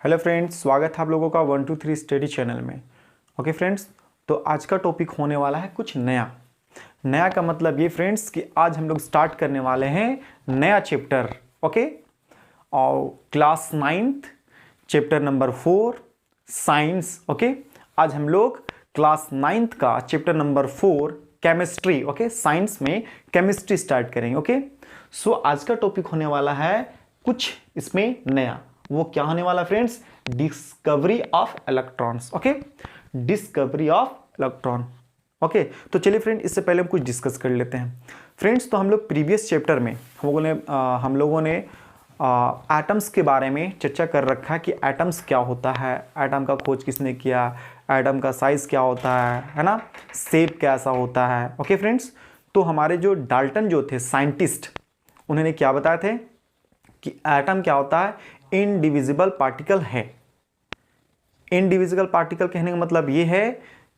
Hello friends, स्वागत है आप लोगों का 1 2 3 स्टडी चैनल में। ओके फ्रेंड्स, तो आज का टॉपिक होने वाला है कुछ नया। नया का मतलब ये फ्रेंड्स कि आज हम लोग स्टार्ट करने वाले हैं नया चैप्टर। ओके, और class 9th chapter number 4 science. Okay, आज हम लोग क्लास 9th का chapter number 4 chemistry. Okay, science में केमिस्ट्री स्टार्ट करेंगे। ओके, सो आज का टॉपिक होने वाला है कुछ इसमें नया। वो क्या होने वाला friends? Discovery of electrons. Okay, discovery of electron. Okay, तो चलिए फ्रेंड, इससे पहले हम कुछ डिस्कस कर लेते हैं। फ्रेंड्स, तो हम लोग प्रीवियस चैप्टर में हम लोगों ने एटम्स के बारे में चर्चा कर रखा है कि एटम्स क्या होता है, एटम का खोज किसने किया, एटम का साइज क्या होता है ना, शेप कैसा होता है। ओके फ्रेंड्स, तो हमारे जो डाल्टन जो थे साइंटिस्ट, उन्होंने क्या बताया थे कि एटम क्या होता है? इनडिविजिबल पार्टिकल है। इनडिविजिबल पार्टिकल कहने का मतलब ये है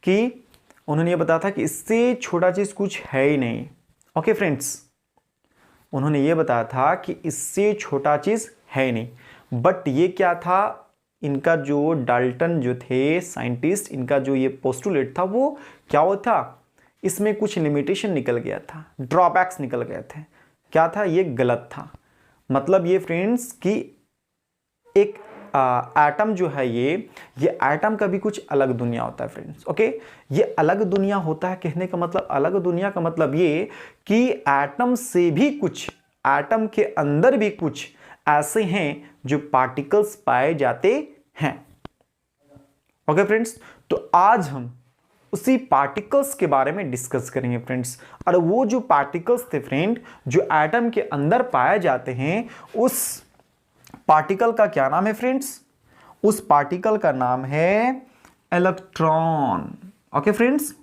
कि उन्होंने ये बताया था कि इससे छोटा चीज कुछ है ही नहीं। ओके फ्रेंड्स, उन्होंने ये बताया था कि इससे छोटा चीज है ही नहीं। बट ये क्या था, इनका जो डाल्टन जो थे साइंटिस्ट, इनका जो ये पोस्टुलेट था वो क्या हुआ था, इसमें कुछ लिमिटेशन निकल गया था, ड्रॉबैक्स निकल गए थे। क्या था? ये गलत था। मतलब ये फ्रेंड्स कि एक एटम जो है ये एटम का भी कुछ अलग दुनिया होता है फ्रेंड्स। ओके, ये अलग दुनिया होता है। कहने का मतलब, अलग दुनिया का मतलब ये कि एटम से भी कुछ, एटम के अंदर भी कुछ ऐसे हैं जो पार्टिकल्स पाए जाते हैं। ओके फ्रेंड्स, तो आज हम उसी पार्टिकल्स के बारे में डिस्कस करेंगे फ्रेंड्स। और वो जो पार्टिकल्स थे फ्रेंड, जो एटम के अंदर पाए जाते हैं, उस पार्टिकल का क्या नाम है फ्रेंड्स? उस पार्टिकल का नाम है इलेक्ट्रॉन। ओके फ्रेंड्स,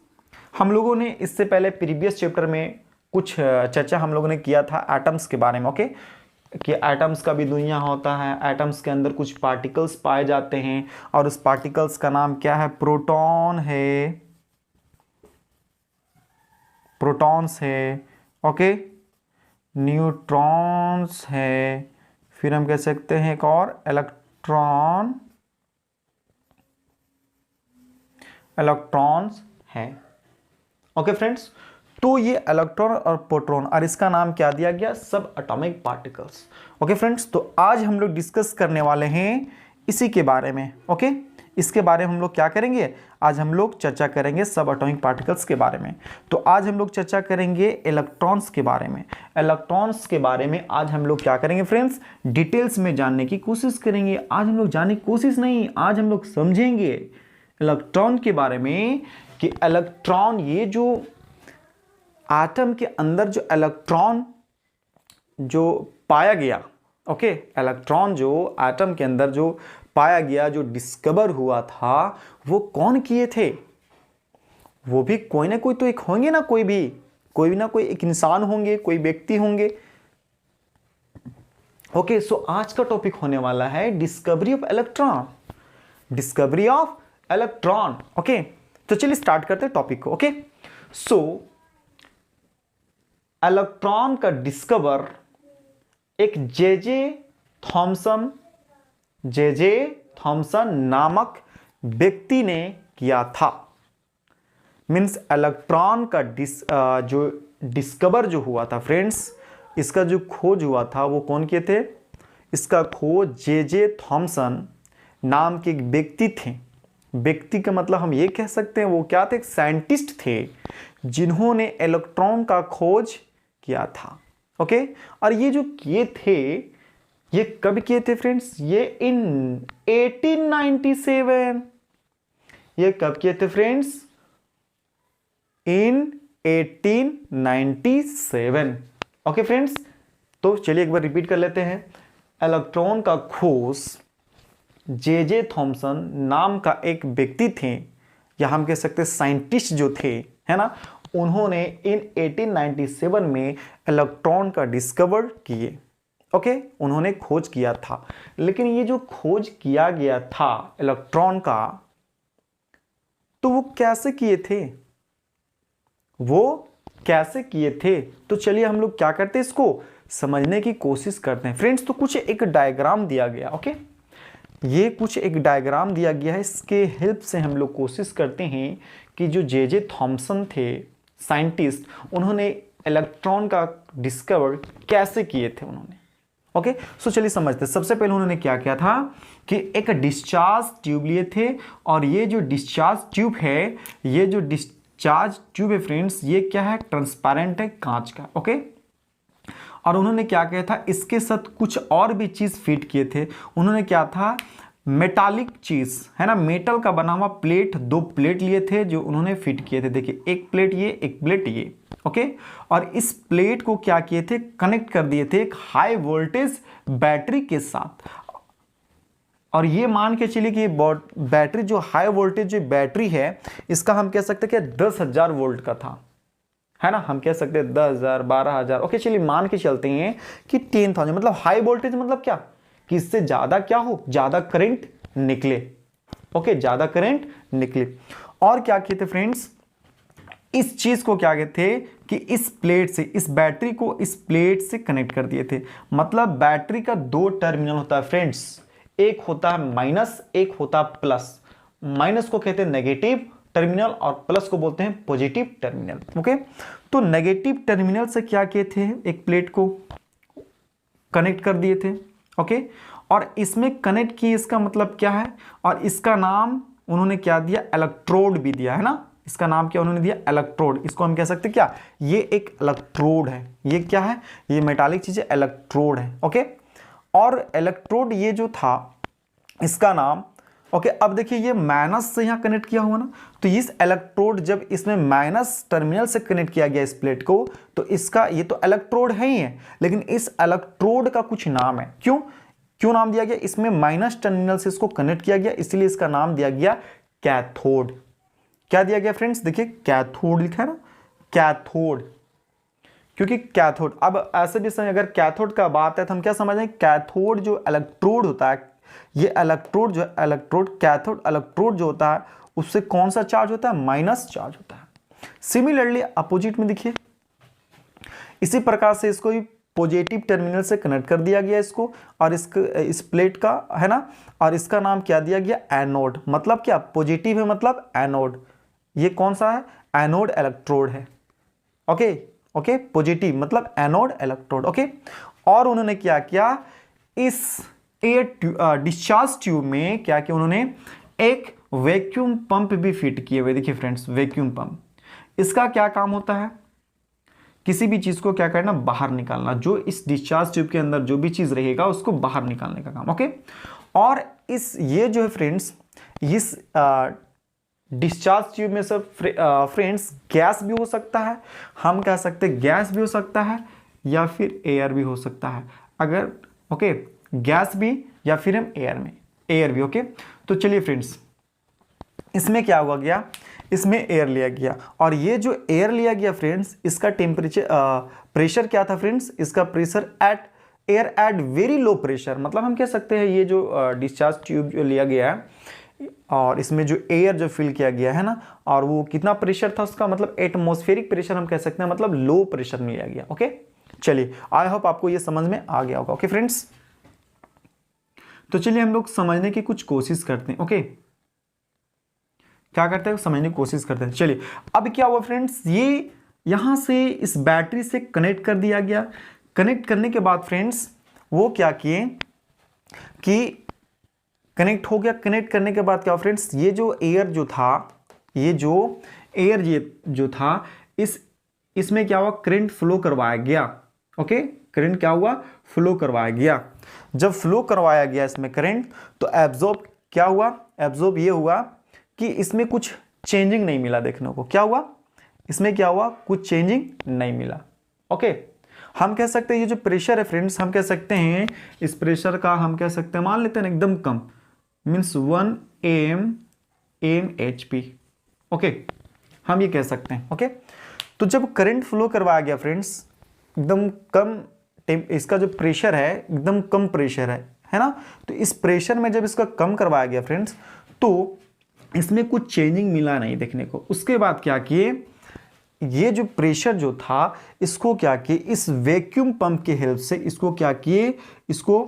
हम लोगों ने इससे पहले प्रीवियस चैप्टर में कुछ चर्चा हम लोगों ने किया था एटम्स के बारे में। ओके, कि एटम्स का भी दुनिया होता है, एटम्स के अंदर कुछ पार्टिकल्स पाए जाते हैं और उस पार्टिकल्स का नाम क्या है? प्रोटॉन है, प्रोटॉन्स है। ओके, न्यूट्रॉन्स है, फिर हम कह सकते हैं एक और इलेक्ट्रॉन, इलेक्ट्रॉन्स है। ओके फ्रेंड्स, तो ये इलेक्ट्रॉन और प्रोटॉन, और इसका नाम क्या दिया गया? सब एटॉमिक पार्टिकल्स। ओके फ्रेंड्स, तो आज हम लोग डिस्कस करने वाले हैं इसी के बारे में। ओके, इसके बारे में हम लोग क्या करेंगे? आज हम लोग चर्चा करेंगे सब एटॉमिक पार्टिकल्स के बारे में। तो आज हम लोग चर्चा करेंगे इलेक्ट्रॉन्स के बारे में। इलेक्ट्रॉन्स के बारे में आज हम लोग क्या करेंगे फ्रेंड्स? डिटेल्स में जानने की कोशिश करेंगे। आज हम लोग जानने की कोशिश नहीं, आज हम लोग समझेंगे इलेक्ट्रॉन के बारे में कि इलेक्ट्रॉन, ये जो एटम के अंदर जो इलेक्ट्रॉन जो पाया गया, ओके, इलेक्ट्रॉन जो एटम के अंदर जो पाया गया, जो डिस्कवर हुआ था, वो कौन किए थे? वो भी कोई ना कोई तो एक होंगे ना, कोई ना कोई एक इंसान होंगे, कोई व्यक्ति होंगे। ओके, सो आज का टॉपिक होने वाला है discovery of electron, discovery of electron. Okay, तो चलिए स्टार्ट करते हैं टॉपिक को। ओके, सो इलेक्ट्रॉन का डिस्कवर एक जे थॉमसन नामक व्यक्ति ने किया था। मीन्स इलेक्ट्रॉन का जो डिस्कवर जो हुआ था फ्रेंड्स, इसका जो खोज हुआ था वो कौन किए थे? इसका खोज जे थॉमसन नाम के एक व्यक्ति थे। व्यक्ति का मतलब हम ये कह सकते हैं वो क्या थे? एक साइंटिस्ट थे जिन्होंने इलेक्ट्रॉन का खोज किया था। ओके, और ये जो किए थे, ये कब किए थे फ्रेंड्स? ये इन 1897। ये कब किए थे फ्रेंड्स? इन 1897। ओके फ्रेंड्स, तो चलिए एक बार रिपीट कर लेते हैं। इलेक्ट्रॉन का खोज जे थॉमसन नाम का एक व्यक्ति थे, या हम कह सकते हैं साइंटिस्ट जो थे, है ना, उन्होंने इन 1897 में इलेक्ट्रॉन का डिस्कवर किए। ओके, उन्होंने खोज किया था। लेकिन ये जो खोज किया गया था इलेक्ट्रॉन का, तो वो कैसे किए थे? तो चलिए हम लोग क्या करते हैं, इसको समझने की कोशिश करते हैं फ्रेंड्स। तो कुछ एक डायग्राम दिया गया। ओके, ये कुछ एक डायग्राम दिया गया है, इसके हेल्प से हम लोग कोशिश करते हैं कि जो जे थॉमसन थे साइंटिस्ट, उन्होंने इलेक्ट्रॉन का डिस्कवर कैसे किए थे उन्होंने। ओके, सो चलिए समझते हैं। सबसे पहले उन्होंने क्या किया था कि एक डिस्चार्ज ट्यूब लिए थे, और ये जो डिस्चार्ज ट्यूब है, ये जो डिस्चार्ज ट्यूब है फ्रेंड्स, ये क्या है, ट्रांसपेरेंट है, कांच का। ओके, और उन्होंने क्या किया था, इसके साथ कुछ और भी चीज फिट किए थे। उन्होंने क्या था, मेटालिक चीज है ना, मेटल का बना हुआ प्लेट, 2 प्लेट लिए थे जो उन्होंने फिट किए थे। देखिए, एक प्लेट ये, एक प्लेट ये। ओके, और इस प्लेट को क्या किए थे, कनेक्ट कर दिए थे एक हाई वोल्टेज बैटरी के साथ। और ये मान के चलिए कि ये बैटरी जो हाई वोल्टेज जो बैटरी है, इसका हम कह सकते हैं कि 10,000 वोल्ट का था, है ना। हम कह सकते हैं 10,000, 12,000। ओके, चलिए मान के चलते हैं कि 10,000, मतलब हाई वोल्टेज मतलब क्या, कि इससे ज्यादा क्या हो, ज्यादा करंट निकले। ओके, ज्यादा करंट निकले। और क्या किए थे फ्रेंड्स, इस चीज को क्या कहते थे कि इस प्लेट से, इस बैटरी को इस प्लेट से कनेक्ट कर दिए थे। मतलब बैटरी का 2 टर्मिनल होता है फ्रेंड्स, एक होता है माइनस, एक होता है प्लस। माइनस को कहते हैं नेगेटिव टर्मिनल और प्लस को बोलते हैं पॉजिटिव टर्मिनल। ओके, तो नेगेटिव टर्मिनल से क्या किए थे, एक प्लेट को कनेक्ट कर दिए थे। ओके, और इसमें कनेक्ट किए, इसका मतलब क्या है, और इसका नाम उन्होंने क्या दिया, इलेक्ट्रोड भी दिया, है ना। इसका नाम क्या उन्होंने दिया, इलेक्ट्रोड। इसको हम कह सकते हैं क्या, ये एक इलेक्ट्रोड है। ये क्या है, ये मेटालिक चीज है, इलेक्ट्रोड है। ओके, और इलेक्ट्रोड ये जो था, इसका नाम, ओके, अब देखिए ये माइनस से यहां कनेक्ट किया हुआ ना, तो इस इलेक्ट्रोड जब इसमें माइनस टर्मिनल से कनेक्ट किया गया इस प्लेट को, तो इसका, ये तो इलेक्ट्रोड है ही है, लेकिन इस इलेक्ट्रोड का कुछ नाम है। क्यों नाम दिया गया, इसमें माइनस टर्मिनल से इसको कनेक्ट किया गया, इसलिए इसका नाम दिया गया कैथोड। क्या दिया गया फ्रेंड्स, देखिए कैथोड लिखा है ना, कैथोड। क्योंकि कैथोड, अब ऐसे भी समय अगर कैथोड का बात है तो हम क्या समझ रहे हैं, कैथोड जो इलेक्ट्रोड होता है, ये इलेक्ट्रोड जो इलेक्ट्रोड, कैथोड इलेक्ट्रोड जो होता है, उससे कौन सा चार्ज होता है, माइनस चार्ज होता है। सिमिलरली अपोजिट में देखिए, इसी प्रकार से इसको भी पॉजिटिव टर्मिनल से कनेक्ट कर दिया गया इसको, और इस प्लेट का, है ना, और इसका नाम क्या दिया गया, एनोड। मतलब क्या, पॉजिटिव है मतलब एनोड। ये कौन सा है, एनोड इलेक्ट्रोड है। ओके, ओके, पॉजिटिव मतलब एनोड इलेक्ट्रोड। ओके, और उन्होंने क्या किया, इस एयर डिस्चार्ज ट्यूब में क्या किया उन्होंने, एक वैक्यूम पंप भी फिट किए हुए। देखिए फ्रेंड्स, वैक्यूम पंप, इसका क्या काम होता है, किसी भी चीज को क्या करना, बाहर निकालना। जो इस डिस्चार्ज ट्यूब के अंदर जो भी चीज रहेगा उसको बाहर निकालने का काम। ओके, और ये जो है फ्रेंड्स, इस डिस्चार्ज ट्यूब में सब फ्रेंड्स गैस भी हो सकता है, हम कह सकते हैं गैस भी हो सकता है, या फिर एयर भी हो सकता है। अगर ओके, गैस भी, या फिर हम एयर भी। ओके, तो चलिए फ्रेंड्स, इसमें क्या हुआ गया, इसमें एयर लिया गया, और ये जो एयर लिया गया फ्रेंड्स, इसका टेम्परेचर, प्रेशर क्या था फ्रेंड्स, इसका pressure air at very low pressure. मतलब हम कह सकते हैं ये जो डिस्चार्ज ट्यूब जो लिया गया है, और इसमें जो एयर जो फिल किया गया है ना, और वो कितना प्रेशर था उसका, मतलब एटमॉस्फेरिक प्रेशर हम कह सकते हैं, मतलब लो प्रेशर में लिया गया। ओके, चलिए, आई होप आपको ये समझ में आ गया होगा। ओके फ्रेंड्स, तो चलिए हम लोग समझने की कुछ कोशिश करते हैं। ओके, क्या करते हैं, समझने की कोशिश करते हैं। चलिए, अब क्या हुआ फ्रेंड्स, ये यहां से इस बैटरी से कनेक्ट कर दिया गया। कनेक्ट करने के बाद फ्रेंड्स वो क्या किए कि कनेक्ट हो गया। कनेक्ट करने के बाद क्या हुआ फ्रेंड्स, ये जो एयर जो था, ये जो था, इसमें क्या हुआ, करंट फ्लो करवाया गया। ओके, करंट क्या हुआ, फ्लो करवाया गया। जब फ्लो करवाया गया इसमें करंट, तो एब्जॉर्ब क्या हुआ, एब्जॉर्ब ये हुआ कि इसमें कुछ चेंजिंग नहीं मिला देखने को। क्या हुआ, इसमें क्या हुआ, कुछ चेंजिंग नहीं मिला। ओके, हम कह सकते हैं ये जो प्रेशर है फ्रेंड्स, हम कह सकते हैं इस प्रेशर का, हम कह सकते हैं, मान लेते हैं एकदम कम, मीन्स 1 AMHP। ओके, हम ये कह सकते हैं। ओके, तो जब करंट फ्लो करवाया गया फ्रेंड्स, एकदम कम इसका जो प्रेशर है, एकदम कम प्रेशर है ना, तो इस प्रेशर में जब इसका कम करवाया गया फ्रेंड्स, तो इसमें कुछ चेंजिंग मिला नहीं देखने को। उसके बाद क्या किए, ये जो प्रेशर जो था, इसको क्या किए, इस वैक्यूम पंप के हेल्प से इसको क्या किए, इसको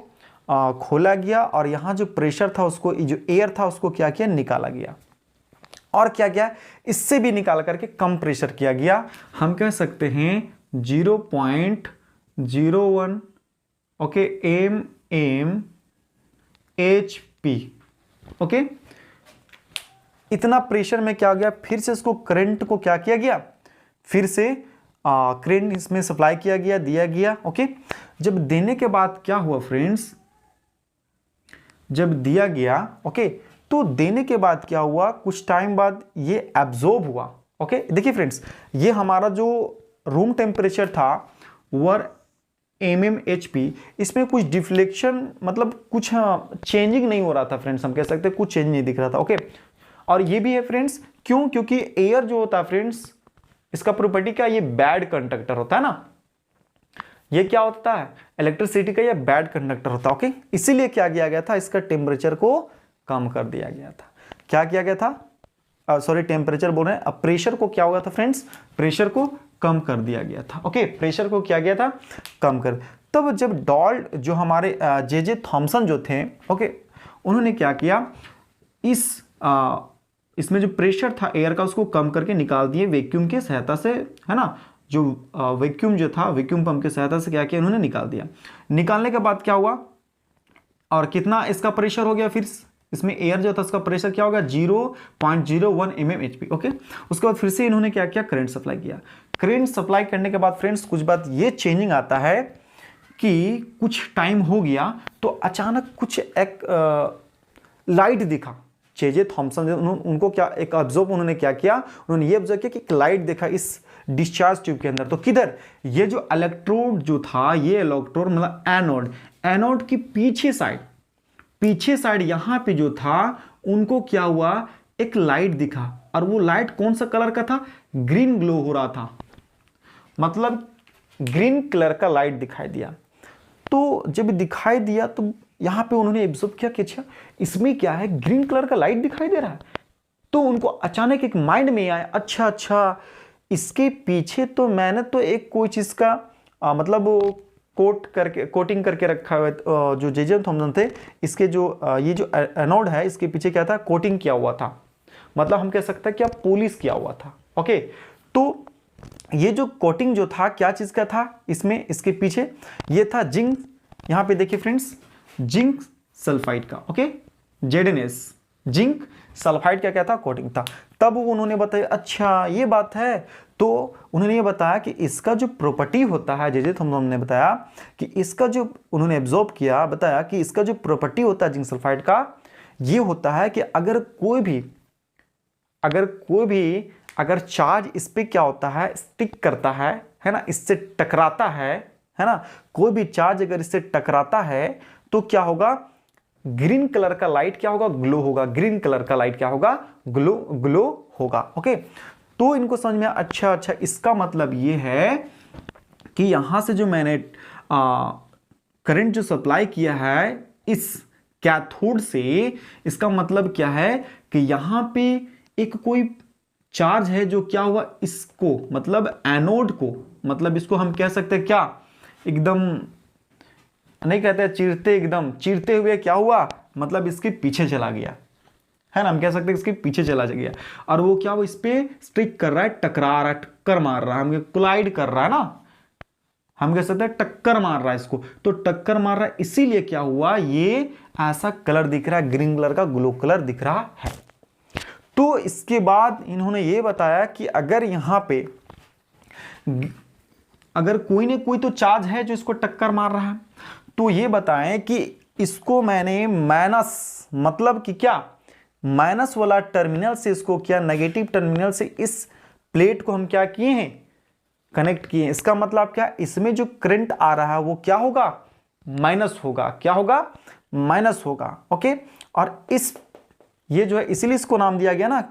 खोला गया और यहाँ जो प्रेशर था उसको, जो एयर था उसको क्या किया, निकाला गया। और क्या किया, इससे भी निकाल करके कम प्रेशर किया गया। हम कह सकते हैं 0.01 ओके mmHp ओके। इतना प्रेशर में क्या हो गया, फिर से इसको करंट को क्या किया गया, फिर से करंट इसमें सप्लाई किया गया, दिया गया ओके। जब देने के बाद क्या हुआ फ्रेंड्स, जब दिया गया ओके, तो देने के बाद क्या हुआ, कुछ टाइम बाद ये एब्जॉर्ब हुआ ओके। देखिए फ्रेंड्स, ये हमारा जो रूम टेम्परेचर था वर mmHp, इसमें कुछ डिफ्लेक्शन मतलब कुछ चेंजिंग नहीं हो रहा था फ्रेंड्स, हम कह सकते हैं कुछ चेंज नहीं दिख रहा था ओके। और ये भी है फ्रेंड्स, क्यों, क्योंकि एयर जो होता है फ्रेंड्स, इसका प्रॉपर्टी क्या, ये बैड कंडक्टर होता है ना, ये क्या होता है, इलेक्ट्रिसिटी का ये बैड कंडक्टर होता है ओके। इसीलिए क्या किया गया था, इसका टेम्परेचर को कम कर दिया गया था। क्या किया गया था, सॉरी टेम्परेचर बोल रहे हैं, अब प्रेशर को क्या हुआ था फ्रेंड्स, प्रेशर को कम कर दिया गया था ओके। प्रेशर को क्या गया था, कम कर। तब जब डॉल्ट जो हमारे जे थॉमसन जो थे ओके, उन्होंने क्या किया, इसमें जो प्रेशर था एयर का उसको कम करके निकाल दिए वैक्यूम की सहायता से, है ना, जो वैक्यूम जो था वैक्यूम पंप की सहायता से क्या किया उन्होंने, निकाल दिया। निकालने के बाद क्या हुआ, और कितना इसका प्रेशर हो गया, फिर इसमें एयर जो था उसका प्रेशर क्या होगा, 0.01 mmHp ओके। उसके बाद फिर से इन्होंने क्या किया, करंट सप्लाई किया। करंट सप्लाई करने के बाद फ्रेंड्स कुछ बात ये चेंजिंग आता है कि कुछ टाइम हो गया तो अचानक कुछ एक लाइट दिखा। जे थॉमसन उनको क्या एक ऑब्जर्व उन्होंने क्या किया, उन्होंने ये ऑब्जर्व किया कि एक लाइट देखा इस डिस्चार्ज ट्यूब के अंदर। तो किधर, ये जो इलेक्ट्रोड जो था, ये इलेक्ट्रोड मतलब एनोड, एनोड की पीछे साइड यहां पे जो था, उनको क्या हुआ, एक लाइट दिखा। और वो लाइट कौन सा कलर का था, ग्रीन ग्लो हो रहा था, मतलब ग्रीन कलर का लाइट दिखाई दिया। तो जब दिखाई दिया तो यहां पे उन्होंने ऑब्जर्व किया कि अच्छा इसमें क्या है, ग्रीन कलर का लाइट दिखाई दे रहा है। तो उनको अचानक एक माइंड में आया, अच्छा इसके पीछे तो मैंने तो एक कोई चीज का मतलब कोटिंग करके रखा हुआ, जो जे थॉमसन थे, इसके जो ये जो एनोड है इसके पीछे क्या था, कोटिंग किया हुआ था, मतलब हम कह सकते हैं क्या, पॉलिश किया हुआ था ओके। तो ये जो कोटिंग जो था क्या चीज का था, इसमें इसके पीछे ये था जिंक, यहां पे देखिए फ्रेंड्स, जिंक सल्फाइड का ओके, ZnS, जिंक सल्फाइड का क्या था, कोटिंग था। तब उन्होंने बताया अच्छा ये बात है, तो उन्होंने ये बताया कि इसका जो प्रॉपर्टी होता है, जे थॉमसन ने बताया कि इसका जो, उन्होंने एब्जॉर्ब किया, बताया कि इसका जो प्रॉपर्टी होता है जिंक सल्फाइड का, ये होता है कि अगर अगर चार्ज इस पे क्या होता है, स्टिक करता है ना, इससे टकराता है ना, कोई भी चार्ज अगर इससे टकराता है तो क्या होगा, ग्रीन कलर का लाइट क्या होगा, ग्लो होगा, ग्रीन कलर का लाइट क्या होगा, ग्लो होगा ओके। तो इनको समझ में अच्छा इसका मतलब ये है कि यहां से जो मैंने करंट जो सप्लाई किया है इस कैथोड से, इसका मतलब क्या है कि यहां पे एक कोई चार्ज है जो क्या हुआ, इसको मतलब एनोड को, मतलब इसको हम कह सकते हैं क्या, एकदम नहीं कहते एकदम चीरते हुए क्या हुआ, मतलब इसके पीछे चला गया, है ना, हम कह सकते हैं इसके पीछे चला गया। और वो क्या, वो इस पे स्टिक कर रहा है, टकरा रहा है, टक्कर मार रहा है, हम कोलाइड कर रहा है ना, हम कह सकते हैं टक्कर मार रहा है इसको। तो टक्कर मार रहा है, इसीलिए क्या हुआ, ये ऐसा कलर दिख रहा है, ग्रीन कलर का ग्लो कलर दिख रहा है। तो इसके बाद इन्होंने ये बताया कि अगर यहां पे अगर कोई ना कोई तो चार्ज है जो इसको टक्कर मार रहा है, तो ये बताएं कि इसको मैंने माइनस, मतलब कि क्या, माइनस वाला टर्मिनल से इसको क्या, नेगेटिव टर्मिनल से इस प्लेट को हम क्या किए हैं, कनेक्ट किए हैं। इसका मतलब क्या, इसमें जो करंट आ रहा है वो क्या होगा, माइनस होगा, क्या होगा, माइनस होगा ओके। और इस ये जो है इसीलिए इसको नाम दिया गया ना,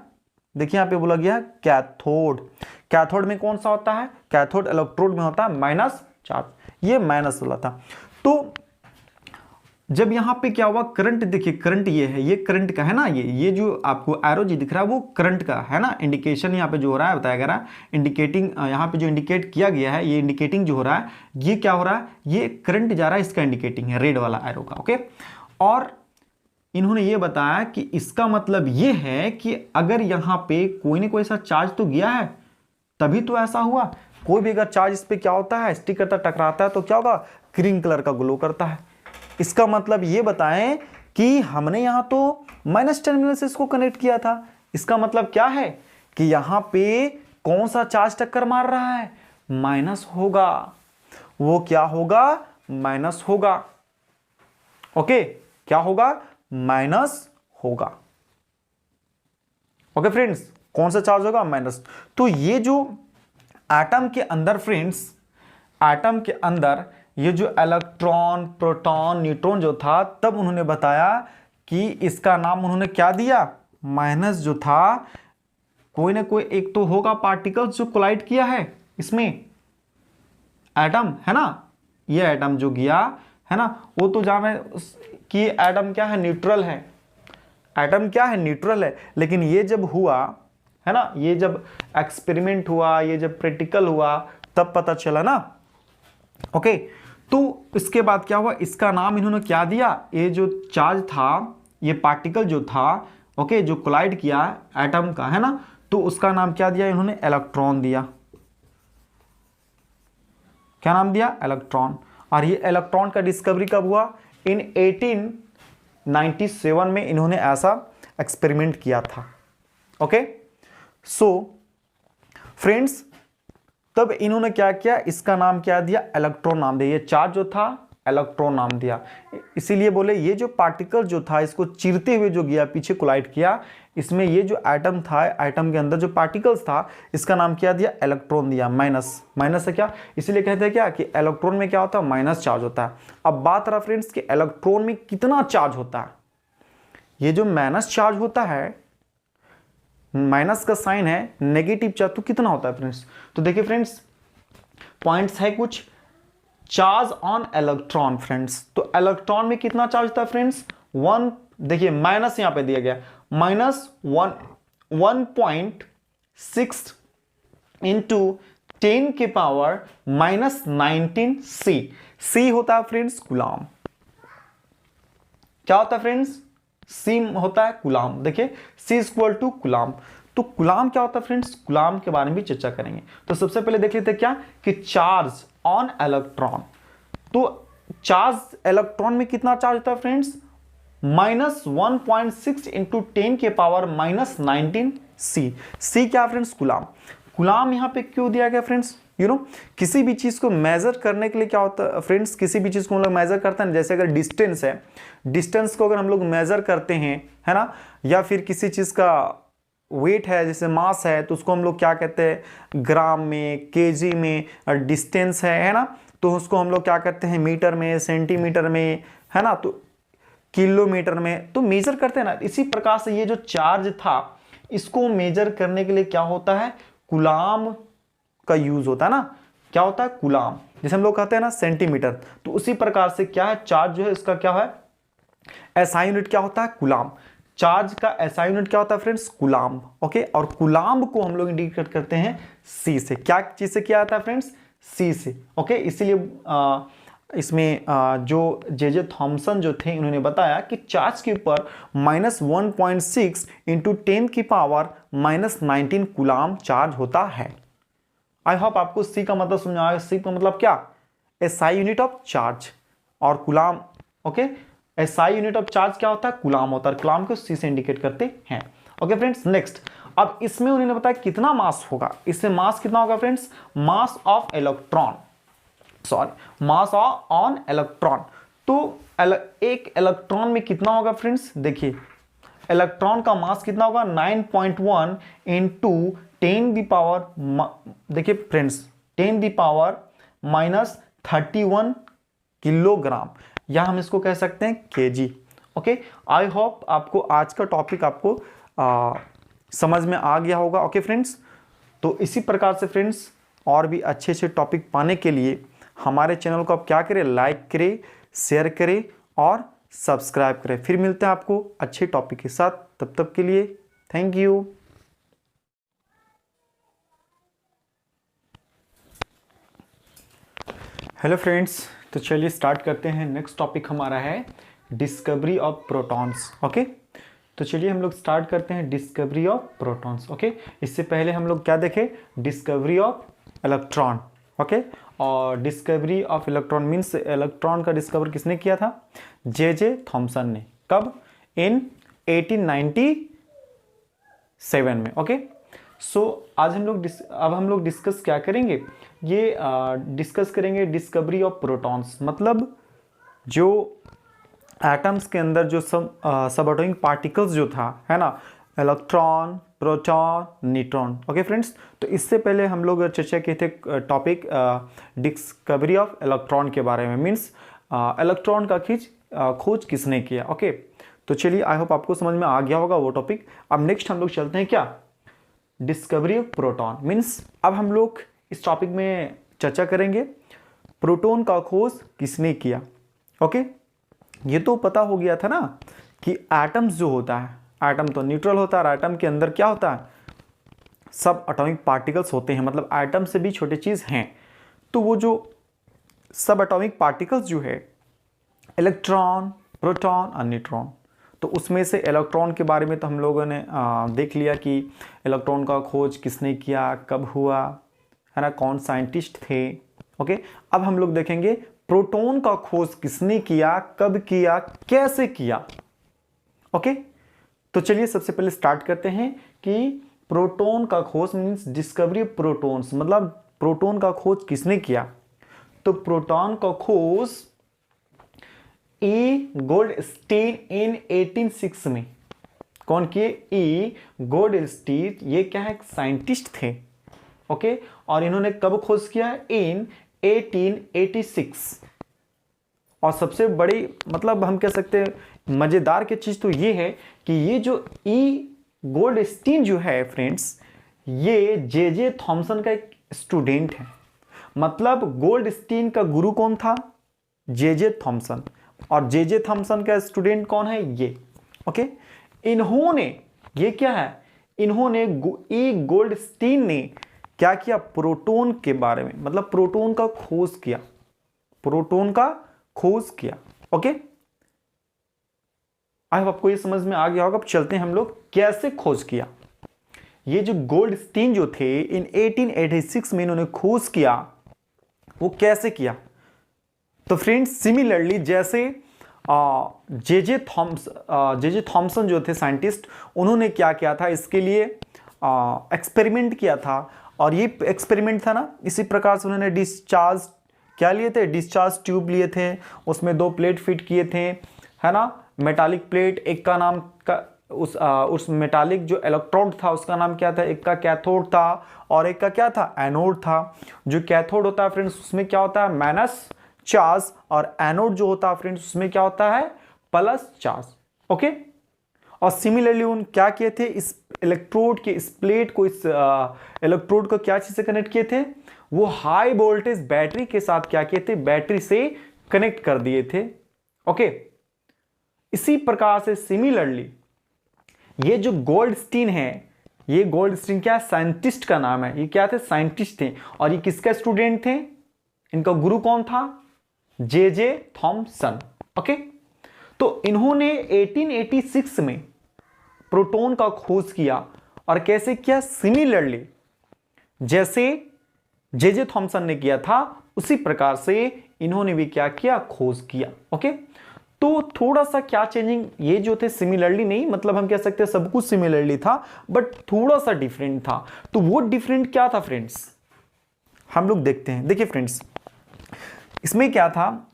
देखिए यहां पे बोला गया कैथोड। कैथोड में कौन सा होता है, कैथोड इलेक्ट्रोड में होता है माइनस चार्ज, ये माइनस वाला था। तो जब यहाँ पे क्या हुआ, करंट देखिए, करंट ये है, ये करंट का है ना, ये जो आपको एरो जी दिख रहा है वो करंट का है ना, इंडिकेशन यहाँ पे जो हो रहा है बताया गया है, इंडिकेटिंग यहाँ पे जो इंडिकेट किया गया है, ये इंडिकेटिंग जो हो रहा है, ये क्या हो रहा है, ये करंट जा रहा है, इसका इंडिकेटिंग है, रेड वाला एरो का। ओके, और इन्होंने ये बताया कि इसका मतलब ये है कि अगर यहाँ पे कोई ना कोई ऐसा चार्ज तो गया है तभी तो ऐसा हुआ। कोई भी अगर चार्ज इस पे क्या होता है, स्टिक करता, टकराता है तो क्या होगा, ग्रीन कलर का ग्लो करता है। इसका मतलब ये बताएं कि हमने यहाँ तो माइनस टर्मिनल से इसको कनेक्ट किया था, इसका मतलब क्या है कि यहाँ पे कौन सा चार्ज टक्कर मार रहा है, माइनस होगा, वो क्या होगा, माइनस होगा। ओके, क्या होगा, माइनस होगा। ओके फ्रेंड्स, कौन सा चार्ज होगा, माइनस। तो ये जो एटम के अंदर फ्रेंड्स, एटम के अंदर ये जो इलेक्ट्रॉन, प्रोटॉन, न्यूट्रॉन जो था, तब उन्होंने बताया कि इसका नाम उन्होंने क्या दिया, माइनस जो था, कोई ना कोई एक तो होगा पार्टिकल्स जो कोलाइड किया है इसमें, एटम है ना, ये एटम जो गया है ना, वो तो जाने कि एटम क्या है, न्यूट्रल है, एटम क्या है, न्यूट्रल है। लेकिन ये जब हुआ है ना, ये जब एक्सपेरिमेंट हुआ, ये जब प्रैक्टिकल हुआ, तब पता चला ना। ओके, तो इसके बाद क्या हुआ, इसका नाम इन्होंने क्या दिया, ये जो चार्ज था, ये पार्टिकल जो था, ओके, जो कोलाइड किया एटम का है ना, तो उसका नाम क्या दिया इन्होंने, इलेक्ट्रॉन दिया। क्या नाम दिया, इलेक्ट्रॉन। और ये इलेक्ट्रॉन का डिस्कवरी कब हुआ, इन 1897 में इन्होंने ऐसा एक्सपेरिमेंट किया था। ओके, सो फ्रेंड्स, तब इन्होंने क्या किया, इसका नाम क्या दिया, इलेक्ट्रॉन नाम दिया, ये चार्ज जो था इलेक्ट्रॉन नाम दिया। इसीलिए बोले ये जो पार्टिकल जो था, इसको चीरते हुए जो गया, पीछे कोलाइड किया, इसमें ये जो एटम था, एटम के अंदर जो पार्टिकल्स था, इसका नाम क्या दिया, इलेक्ट्रॉन दिया। माइनस, माइनस है क्या, इसीलिए कहते हैं क्या कि इलेक्ट्रॉन में क्या होता है, माइनस चार्ज होता है। अब बात रहा फ्रेंड्स कि इलेक्ट्रॉन में कितना चार्ज होता है। ये जो माइनस चार्ज होता है, माइनस का साइन है, नेगेटिव चार्ज, तो कितना होता है फ्रेंड्स। तो देखिए फ्रेंड्स, पॉइंट्स है कुछ, चार्ज ऑन इलेक्ट्रॉन फ्रेंड्स, तो इलेक्ट्रॉन में कितना चार्ज होता है फ्रेंड्स, 1, देखिए माइनस यहां पे दिया गया, -1.6 इंटू 10 के पावर -19 सी। सी होता है फ्रेंड्स कूलाम। क्या होता है फ्रेंड्स, सी होता है कूलाम। देखिए सी इक्वल टू कूलाम। तो कूलाम क्या होता है फ्रेंड्स, कूलाम के बारे में भी चर्चा करेंगे। तो सबसे पहले देख लेते हैं क्या कि चार्ज ऑन इलेक्ट्रॉन। तो चार्ज इलेक्ट्रॉन में कितना चार्ज होता है फ्रेंड्स, -1.6 इंटू 10 के पावर -19 सी। सी क्या फ्रेंड्स, कूलाम। कूलाम यहां पे क्यों दिया गया फ्रेंड्स, किसी भी चीज को मेजर करने के लिए क्या होता है फ्रेंड्स, किसी भी चीज को हम लोग मेजर करते हैं, जैसे अगर डिस्टेंस है, डिस्टेंस को अगर हम लोग मेजर करते हैं, है ना, या फिर किसी चीज का वेट है, जैसे मास है, तो उसको हम लोग क्या कहते हैं, ग्राम में, केजी में। डिस्टेंस है ना, तो उसको हम लोग क्या कहते हैं, मीटर में, सेंटीमीटर में, है ना, तो किलोमीटर में, तो मेजर करते हैं ना। इसी प्रकार से ये जो चार्ज था, इसको मेजर करने के लिए क्या होता है, कूलाम का यूज होता है ना। क्या होता है, कूलाम। जैसे हम लोग कहते हैं ना सेंटीमीटर, तो उसी प्रकार से क्या है, चार्ज जो है इसका क्या है, एसआई यूनिट क्या होता है, कूलाम। चार्ज का एसआई यूनिट क्या होता है फ्रेंड्स, कूलाम। ओके, और कूलाम को हम लोग इंडिकेट करते हैं सी से। क्या चीज से किया जाता है फ्रेंड्स, सी से। ओके, इसीलिए इसमें जो जे थॉमसन जो थे, इन्होंने बताया कि चार्ज के ऊपर -1.6 इंटू 10 की पावर -19 कूलाम चार्ज होता है। आई होप आपको सी का मतलब समझ आया। सी का मतलब क्या, एसआई यूनिट ऑफ चार्ज, और coulomb. Okay, SI unit of charge क्या होता है, कूलाम होता है। कूलाम को सी से इंडिकेट करते हैं। ओके फ्रेंड्स, नेक्स्ट, अब इसमें उन्होंने बताया कितना मास होगा। इसमें मास कितना होगा friends, mass of electron, sorry, mass on electron. तो एक इलेक्ट्रॉन में कितना होगा फ्रेंड्स, देखिए इलेक्ट्रॉन का मास कितना होगा, 9.1 इंटू 10 दी पावर, देखिए फ्रेंड्स 10 दी पावर -31 किलोग्राम, या हम इसको कह सकते हैं केजी। ओके, आई होप आपको आज का टॉपिक आपको समझ में आ गया होगा। ओके फ्रेंड्स, तो इसी प्रकार से फ्रेंड्स और भी अच्छे अच्छे टॉपिक पाने के लिए हमारे चैनल को आप क्या करें, लाइक करें, शेयर करें और सब्सक्राइब करें। फिर मिलते हैं आपको अच्छे टॉपिक के साथ, तब तक के लिए थैंक यू। हेलो फ्रेंड्स, तो चलिए स्टार्ट करते हैं। नेक्स्ट टॉपिक हमारा है डिस्कवरी ऑफ प्रोटॉन्स। ओके, तो चलिए हम लोग स्टार्ट करते हैं डिस्कवरी ऑफ प्रोटॉन्स। ओके, इससे पहले हम लोग क्या देखें, डिस्कवरी ऑफ इलेक्ट्रॉन। ओके, और discovery of electron means electron का डिस्कवर किसने किया था, जे थॉमसन ने। कब, इन 1897 में। ओके, सो आज हम लोग डिस्कस क्या करेंगे, ये डिस्कस करेंगे डिस्कवरी ऑफ प्रोटॉन्स, मतलब जो एटम्स के अंदर जो सब एटॉमिक पार्टिकल्स जो था, है ना, electron, proton, neutron. Okay friends, तो इससे पहले हम लोग चर्चा किए थे टॉपिक डिस्कवरी ऑफ इलेक्ट्रॉन के बारे में, मीन्स इलेक्ट्रॉन का खोज किसने किया। ओके, तो चलिए आई होप आपको समझ में आ गया होगा वो टॉपिक। अब नेक्स्ट हम लोग चलते हैं क्या, डिस्कवरी ऑफ प्रोटॉन। मीन्स अब हम लोग इस टॉपिक में चर्चा करेंगे प्रोटॉन का खोज किसने किया। ओके, ये तो पता हो गया था ना कि एटम्स जो होता है, एटम तो न्यूट्रल होता है और एटम के अंदर क्या होता है, सब एटॉमिक पार्टिकल्स होते हैं, मतलब एटम से भी छोटी चीज़ हैं। तो वो जो सब एटॉमिक पार्टिकल्स जो है, इलेक्ट्रॉन, प्रोटॉन और न्यूट्रॉन, तो उसमें से इलेक्ट्रॉन के बारे में तो हम लोगों ने देख लिया कि इलेक्ट्रॉन का खोज किसने किया, कब हुआ, है ना, कौन साइंटिस्ट थे। ओके, अब हम लोग देखेंगे प्रोटॉन का खोज किसने किया, कब किया, कैसे किया। ओके, तो चलिए सबसे पहले स्टार्ट करते हैं कि प्रोटॉन का खोज मीन्स डिस्कवरी ऑफ प्रोटॉन्स, मतलब प्रोटॉन का खोज किसने किया। तो प्रोटॉन का खोज ई गोल्डस्टीन इन 1806 में। कौन किए, ई गोल्डस्टीन, ये क्या है, साइंटिस्ट थे। ओके, और इन्होंने कब खोज किया, इन 1886। और सबसे बड़ी मतलब हम कह सकते हैं मजेदार की चीज तो ये है कि ये जो ई गोल्डस्टीन जो है फ्रेंड्स, ये जे थॉमसन का एक स्टूडेंट है। मतलब गोल्डस्टीन का गुरु कौन था, जे थॉमसन, और जे थॉमसन का स्टूडेंट कौन है, ये। ओके, इन्होंने, ये क्या है, इन्होंने ई गोल्डस्टीन ने क्या किया, प्रोटॉन के बारे में, मतलब प्रोटॉन का खोज किया, प्रोटॉन का खोज किया। ओके, आई होप आपको ये समझ में आ गया होगा। अब चलते हैं हम लोग कैसे खोज किया। ये जो गोल्डस्टीन जो थे इन 1886 में इन्होंने खोज किया, वो कैसे किया। तो फ्रेंड्स सिमिलरली जैसे जे थॉमसन जो थे साइंटिस्ट, उन्होंने क्या किया था, इसके लिए एक्सपेरिमेंट किया था। और ये एक्सपेरिमेंट था ना, इसी प्रकार से उन्होंने डिस्चार्ज क्या लिए थे, डिस्चार्ज ट्यूब लिए थे, उसमें 2 प्लेट फिट किए थे, है ना, मेटालिक प्लेट, एक का नाम का उस मेटालिक जो इलेक्ट्रोड था उसका नाम क्या था, एक का कैथोड था और एक का क्या था, एनोड था। जो कैथोड होता है फ्रेंड्स उसमें क्या होता है, माइनस चार्ज, और एनोड जो होता है फ्रेंड्स उसमें क्या होता है, प्लस चार्ज। ओके, और सिमिलरली उन क्या किए थे, इस इलेक्ट्रोड के इस प्लेट को, इस इलेक्ट्रोड को क्या चीज से कनेक्ट किए थे, वो हाई वोल्टेज बैटरी के साथ क्या किए थे, बैटरी से कनेक्ट कर दिए थे। ओके, इसी प्रकार से सिमिलरली ये जो गोल्डस्टीन है, ये गोल्डस्टीन क्या, साइंटिस्ट का नाम है, ये क्या थे, साइंटिस्ट थे। और ये किसका स्टूडेंट थे, इनका गुरु कौन था, जे थॉमसन। ओके, तो इन्होंने 1886 में प्रोटॉन का खोज किया। और कैसे किया, सिमिलरली जैसे जे थॉमसन ने किया था उसी प्रकार से इन्होंने भी क्या किया, खोज किया। ओके, तो थोड़ा सा क्या चेंजिंग, ये जो थे सिमिलरली नहीं, मतलब हम कह सकते हैं सब कुछ सिमिलरली था, बट थोड़ा सा डिफरेंट था। तो वो डिफरेंट क्या था फ्रेंड्स, हम लोग देखते हैं। देखिए फ्रेंड्स, इसमें क्या था,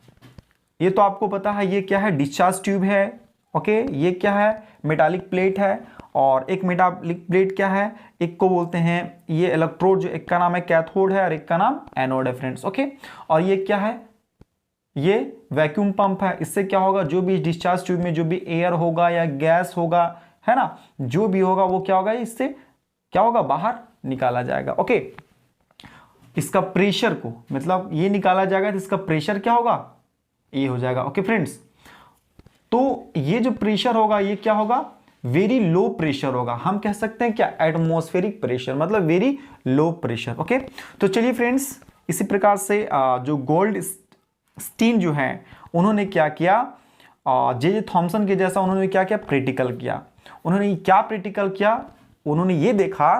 ये तो आपको पता है, ये क्या है, डिस्चार्ज ट्यूब है। ओके, ये क्या है, मेटालिक प्लेट है, और एक मेटालिक प्लेट क्या है, एक को बोलते हैं ये इलेक्ट्रोड, जो एक का नाम है कैथोड है और एक का नाम एनोड है फ्रेंड्स। ओके, और ये क्या है, ये वैक्यूम पंप है। इससे क्या होगा, जो भी डिस्चार्ज ट्यूब में जो भी एयर होगा या गैस होगा, है ना, जो भी होगा वो क्या होगा, इससे क्या होगा, बाहर निकाला जाएगा। ओके, इसका प्रेशर को, मतलब ये निकाला जाएगा तो इसका प्रेशर क्या होगा, ये हो जाएगा। ओके फ्रेंड्स, तो ये जो प्रेशर होगा ये क्या होगा, वेरी लो प्रेशर होगा। हम कह सकते हैं क्या, एटमॉस्फेरिक प्रेशर, मतलब वेरी लो प्रेशर। ओके, तो चलिए फ्रेंड्स, इसी प्रकार से जो गोल्डस्टीन जो है उन्होंने क्या किया, जे थॉमसन के जैसा उन्होंने क्या किया, प्रैक्टिकल किया। उन्होंने क्या प्रैक्टिकल किया, उन्होंने ये देखा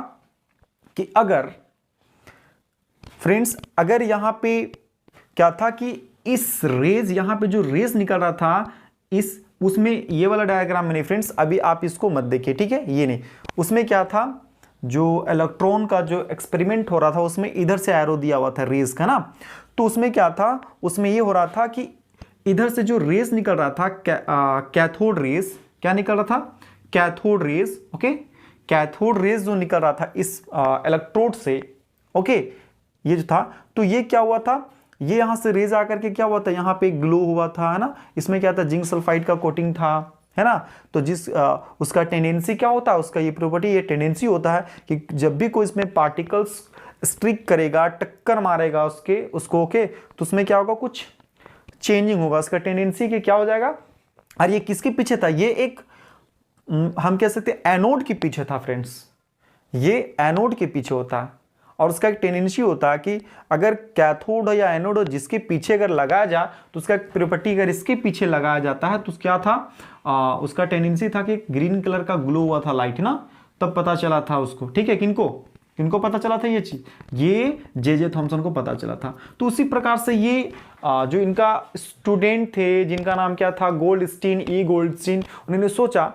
कि अगर फ्रेंड्स, अगर यहां पे क्या था कि इस रेज, यहां पे जो रेज निकल रहा था, इस उसमें ये वाला डायग्राम में नहीं फ्रेंड्स, अभी आप इसको मत देखिए, ठीक है, ये नहीं। उसमें क्या था, जो इलेक्ट्रॉन का जो एक्सपेरिमेंट हो रहा था उसमें इधर से एरो दिया हुआ था रेज का ना, तो उसमें क्या था, उसमें ये हो रहा था कि इधर से जो रेज निकल रहा था, कैथोड रेज, क्या निकल रहा था, cathode rays. Okay, cathode rays जो निकल रहा था इस इलेक्ट्रोड से, ओके, ये जो था, तो ये क्या हुआ था, ये यहां से रेज आकर के क्या हुआ था, यहां पे ग्लो हुआ था, है ना। इसमें क्या था, जिंक सल्फाइड का कोटिंग था, है ना। तो जिस उसका टेंडेंसी क्या होता है, उसका ये प्रॉपर्टी, ये टेंडेंसी होता है कि जब भी कोई इसमें पार्टिकल्स स्ट्रिक करेगा, टक्कर मारेगा उसको, ओके, तो उसमें क्या होगा, कुछ चेंजिंग होगा उसका टेंडेंसी के, क्या हो जाएगा। और ये किसके पीछे था, ये एक हम कह सकते हैं एनोड के पीछे था फ्रेंड्स, ये एनोड के पीछे होता है। और उसका एक टेंडेंसी होता है कि अगर कैथोड या एनोड जिसके पीछे अगर लगाया जाए तो उसका प्रॉपर्टी, अगर इसके पीछे लगाया जाता है तो क्या था, उसका टेंडेंसी था कि ग्रीन कलर का ग्लो हुआ था लाइट ना, तब पता चला था उसको, ठीक है। किनको पता चला था ये चीज, ये जे थॉमसन को पता चला था। तो उसी प्रकार से ये जो इनका स्टूडेंट थे जिनका नाम क्या था, गोल्डस्टीन, उन्होंने सोचा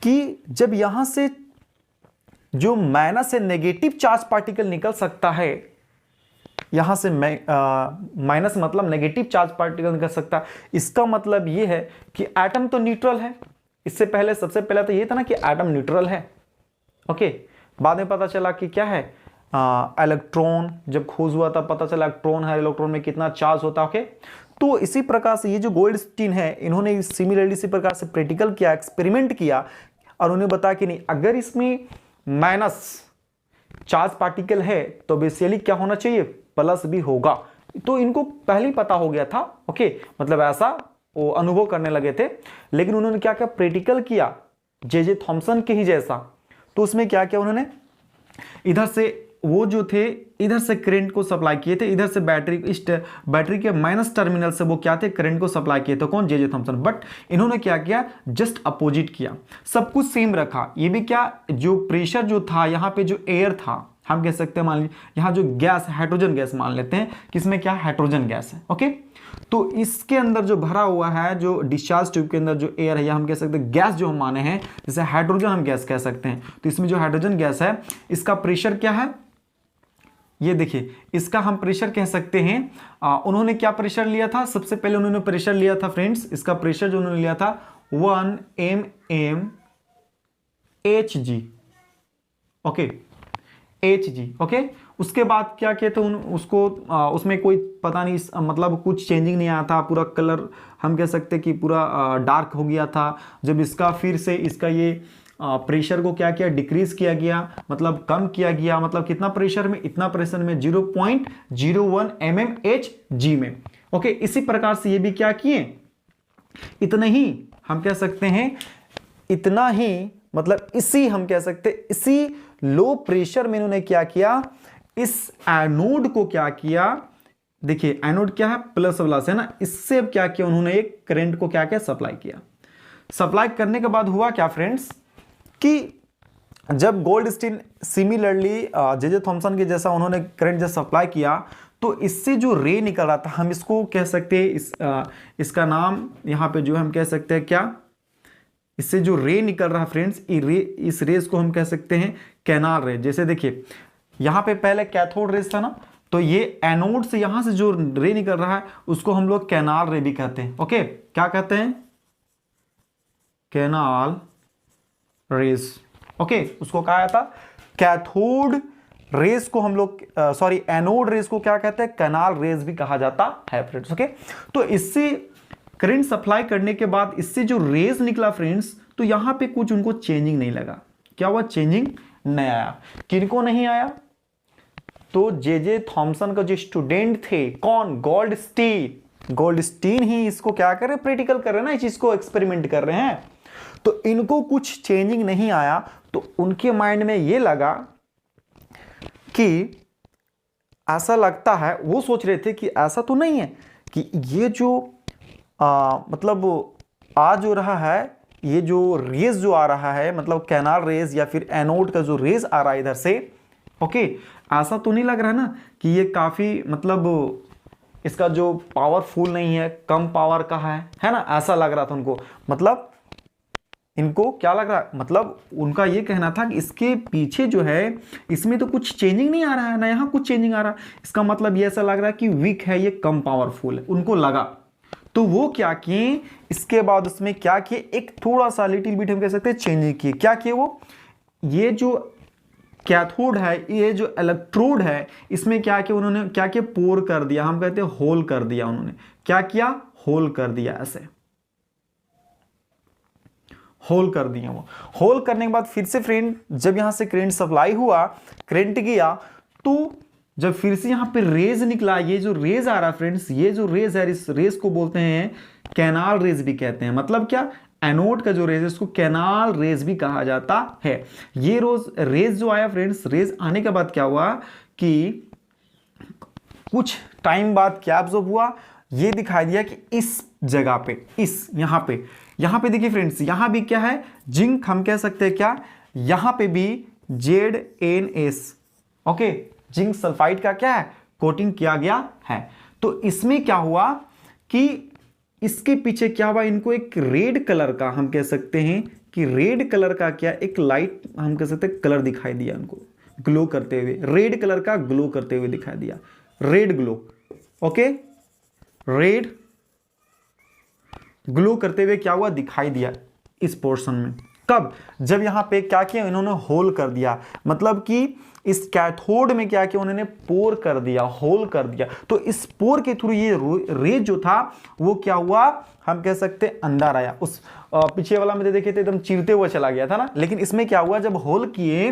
कि जब यहां से जो माइनस से नेगेटिव चार्ज पार्टिकल निकल सकता है, यहां से माइनस मतलब नेगेटिव चार्ज पार्टिकल निकल सकता है, इसका मतलब यह है कि एटम तो न्यूट्रल है। इससे पहले, सबसे पहले तो यह था ना कि एटम न्यूट्रल है, ओके। बाद में पता चला कि क्या है, इलेक्ट्रॉन, जब खोज हुआ तब पता चला इलेक्ट्रॉन है, इलेक्ट्रॉन में कितना चार्ज होता है, ओके। तो इसी प्रकार से ये जो गोल्डस्टीन है, इन्होंने सिमिलरली इसी प्रकार से प्रैक्टिकल किया, एक्सपेरिमेंट किया, और उन्हें बताया कि नहीं, अगर इसमें माइनस चार्ज पार्टिकल है तो बेसिकली क्या होना चाहिए, प्लस भी होगा। तो इनको पहले ही पता हो गया था, ओके, मतलब ऐसा वो अनुभव करने लगे थे। लेकिन उन्होंने क्या क्या प्रैक्टिकल किया, जे थॉमसन के ही जैसा। तो उसमें क्या किया उन्होंने, इधर से वो जो थे, इधर से करंट को सप्लाई किए थे, इधर से बैटरी, इस बैटरी के माइनस टर्मिनल से वो क्या थे, करंट को सप्लाई किए थे, कौन, जे थॉमसन। बट इन्होंने क्या किया, जस्ट अपोजिट किया, सब कुछ सेम रखा। ये भी क्या, जो प्रेशर जो था यहाँ पे, जो एयर था, हम कह सकते हैं, मान लीजिए यहाँ जो गैस, हाइड्रोजन गैस मान लेते हैं कि इसमें क्या हाइड्रोजन गैस है, ओके। तो इसके अंदर जो भरा हुआ है, जो डिस्चार्ज ट्यूब के अंदर जो एयर है, या हम कह सकते हैं गैस जो हम माने हैं, जैसे हाइड्रोजन हम गैस कह सकते हैं। तो इसमें जो हाइड्रोजन गैस है, इसका प्रेशर क्या है, ये देखिए, इसका हम प्रेशर कह सकते हैं। उन्होंने क्या प्रेशर लिया था, सबसे पहले उन्होंने प्रेशर लिया था फ्रेंड्स, इसका प्रेशर जो उन्होंने लिया था 1 mmHg, ओके, Hg, ओके। उसके बाद क्या किया था, उसको उसमें कोई पता नहीं, मतलब कुछ चेंजिंग नहीं आया था, पूरा कलर हम कह सकते कि पूरा डार्क हो गया था। जब इसका फिर से इसका ये प्रेशर को क्या किया, डिक्रीज किया गया, मतलब कम किया गया, मतलब कितना प्रेशर में, इतना प्रेशर में 0.01 mmHg में, ओके। इसी प्रकार से ये भी क्या किए, इतना ही हम कह सकते हैं, इतना ही मतलब इसी हम कह सकते, इसी लो प्रेशर में इन्होंने क्या किया, इस एनोड को क्या किया, देखिए एनोड क्या है, प्लस वाला से, है ना। इससे अब क्या किया उन्होंने, एक करंट को क्या किया, सप्लाई किया। सप्लाई करने के बाद हुआ क्या फ्रेंड्स, कि जब गोल्डस्टीन सिमिलरली जे थॉमसन के जैसा उन्होंने करंट जब सप्लाई किया, तो इससे जो रे निकल रहा था, हम इसको कह सकते हैं, इसका नाम यहाँ पे जो हम कह सकते हैं क्या, इससे जो रे निकल रहा है फ्रेंड्स, इस रेस को हम कह सकते हैं कैनाल रे। जैसे देखिए यहाँ पे पहले कैथोड रेस था ना, तो ये एनोड से यहाँ से जो रे निकल रहा है उसको हम लोग कैनाल रे भी कहते हैं, ओके। क्या कहते हैं, कैनाल रेस, ओके। उसको कहा जाता, कैथोड रेस को हम लोग, सॉरी, एनोड रेस को क्या कहते हैं, कैनाल रेस भी कहा जाता है फ्रेंड्स, ओके। तो इससे करंट सप्लाई करने के बाद इससे जो रेस निकला फ्रेंड्स, तो यहां पे कुछ उनको चेंजिंग नहीं लगा। क्या हुआ, चेंजिंग नहीं आया। किनको नहीं आया, तो जे थॉमसन का जो स्टूडेंट थे, कौन, गोल्डस्टीन, गोल्डस्टीन ही इसको क्या कर रहे हैं, प्रैक्टिकल कर रहे हैं ना, इस चीज को एक्सपेरिमेंट कर रहे हैं। तो इनको कुछ चेंजिंग नहीं आया, तो उनके माइंड में ये लगा कि ऐसा लगता है, वो सोच रहे थे कि ऐसा तो नहीं है कि ये जो मतलब आ जो रहा है, ये जो रेज जो आ रहा है, मतलब कैनाल रेज या फिर एनोड का जो रेज आ रहा है इधर से, ओके, ऐसा तो नहीं लग रहा ना कि ये काफी मतलब इसका जो पावरफुल नहीं है, कम पावर का है ना, ऐसा लग रहा था उनको। मतलब इनको क्या लग रहा है, मतलब उनका ये कहना था कि इसके पीछे जो है इसमें तो कुछ चेंजिंग नहीं आ रहा है ना, यहाँ कुछ चेंजिंग आ रहा है, इसका मतलब ये ऐसा लग रहा है कि वीक है, ये कम पावरफुल है, उनको लगा। तो वो क्या किए, इसके बाद उसमें क्या किए, एक थोड़ा सा लिटिल बिट हम कह सकते हैं चेंजिंग किए। क्या किए वो, ये जो कैथोड है, ये जो इलेक्ट्रोड है, इसमें क्या किया उन्होंने, क्या किया, पोर कर दिया, हम कहते हैं होल कर दिया उन्होंने। क्या किया, होल कर दिया, ऐसे होल कर दिया। वो होल करने के बाद फिर से फ्रेंड जब यहां से करंट सप्लाई हुआ, करंट गया, तो जब फिर से यहां पे रेज निकला, ये जो रेज आ रहा है फ्रेंड्स, ये जो रेज है, इस रेज को बोलते हैं कैनाल रेज भी कहते हैं। मतलब क्या, एनोड का जो रेज है उसको कैनाल रेज भी कहा जाता है। ये रोज रेज जो आया फ्रेंड्स, रेज आने के बाद क्या हुआ कि कुछ टाइम बाद क्या ऑब्जर्व हुआ, ये दिखाई दिया कि इस जगह पे, इस यहां पे देखिए फ्रेंड्स, यहां भी क्या है, जिंक हम कह सकते हैं क्या, यहां पे भी ZnS, ओके, जिंक सल्फाइड का क्या है, कोटिंग किया गया है। तो इसमें क्या हुआ कि इसके पीछे क्या हुआ, इनको एक रेड कलर का हम कह सकते हैं कि रेड कलर का क्या, एक लाइट हम कह सकते हैं कलर दिखाई दिया, इनको ग्लो करते हुए, रेड कलर का ग्लो करते हुए दिखाई दिया, red glow, okay, red glow करते हुए क्या हुआ, दिखाई दिया इस पोर्शन में। कब, जब यहां पे क्या किया इन्होंने, होल कर दिया, मतलब कि इस कैथोड में क्या किया उन्होंने, पोर कर दिया, होल कर दिया। तो इस पोर के थ्रू ये रेज जो था वो क्या हुआ, हम कह सकते अंदर आया। उस पीछे वाला में देखे थे एकदम चीरते हुए चला गया था ना, लेकिन इसमें क्या हुआ, जब होल किए